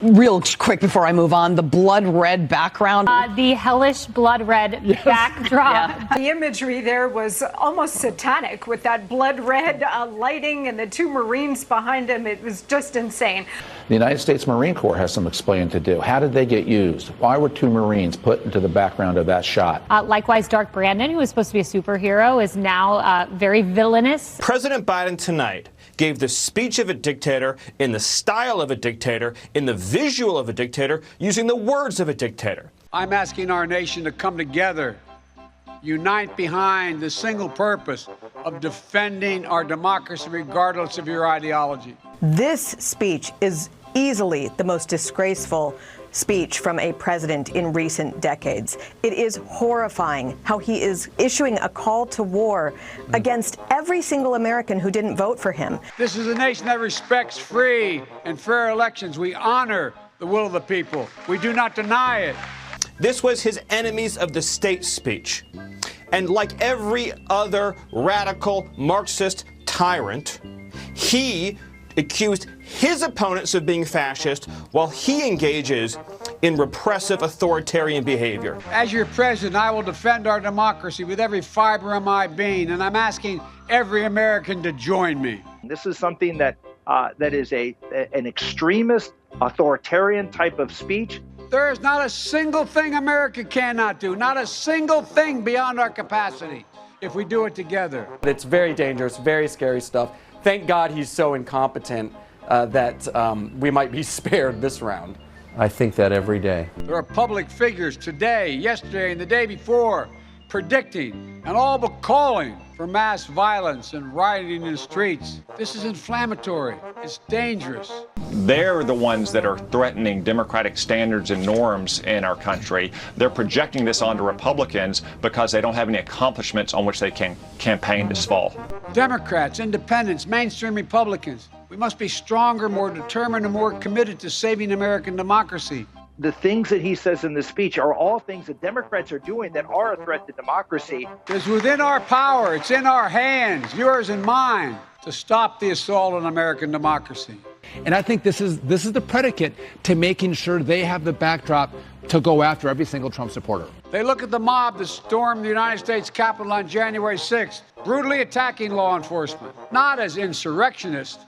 Real quick before I move on, the blood red background. The hellish blood red backdrop. Yeah. The imagery there was almost satanic with that blood red lighting and the two Marines behind him. It was just insane. The United States Marine Corps has some explaining to do. How did they get used? Why were two Marines put into the background of that shot? Likewise, Dark Brandon, who was supposed to be a superhero, is now very villainous. President Biden tonight gave the speech of a dictator, in the style of a dictator, in the visual of a dictator, using the words of a dictator. I'm asking our nation to come together, unite behind the single purpose of defending our democracy regardless of your ideology. This speech is easily the most disgraceful speech from a president in recent decades. It is horrifying how he is issuing a call to war against every single American who didn't vote for him. This is a nation that respects free and fair elections. We honor the will of the people. We do not deny it. This was his enemies of the state speech. And like every other radical Marxist tyrant, he accused his opponents of being fascist while he engages in repressive authoritarian behavior. As your president, I will defend our democracy with every fiber of my being, and I'm asking every American to join me. This is something that is an extremist, authoritarian type of speech. There is not a single thing America cannot do, not a single thing beyond our capacity if we do it together. It's very dangerous, very scary stuff. Thank God he's so incompetent that we might be spared this round. I think that every day. There are public figures today, yesterday, and the day before predicting and all but calling for mass violence and rioting in the streets. This is inflammatory. It's dangerous. They're the ones that are threatening democratic standards and norms in our country. They're projecting this onto Republicans because they don't have any accomplishments on which they can campaign this fall. Democrats, independents, mainstream Republicans, we must be stronger, more determined, and more committed to saving American democracy. The things that he says in this speech are all things that Democrats are doing that are a threat to democracy. It's within our power, it's in our hands, yours and mine, to stop the assault on American democracy. And I think this is the predicate to making sure they have the backdrop to go after every single Trump supporter. They look at the mob that stormed the United States Capitol on January 6th, brutally attacking law enforcement, not as insurrectionists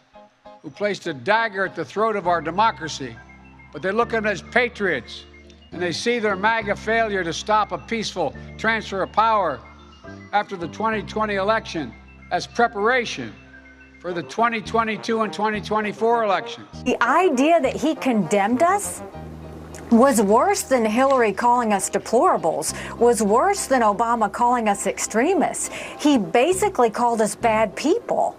who placed a dagger at the throat of our democracy, but they look at them as patriots, and they see their MAGA failure to stop a peaceful transfer of power after the 2020 election as preparation for the 2022 and 2024 elections. The idea that he condemned us was worse than Hillary calling us deplorables, was worse than Obama calling us extremists. He basically called us bad people.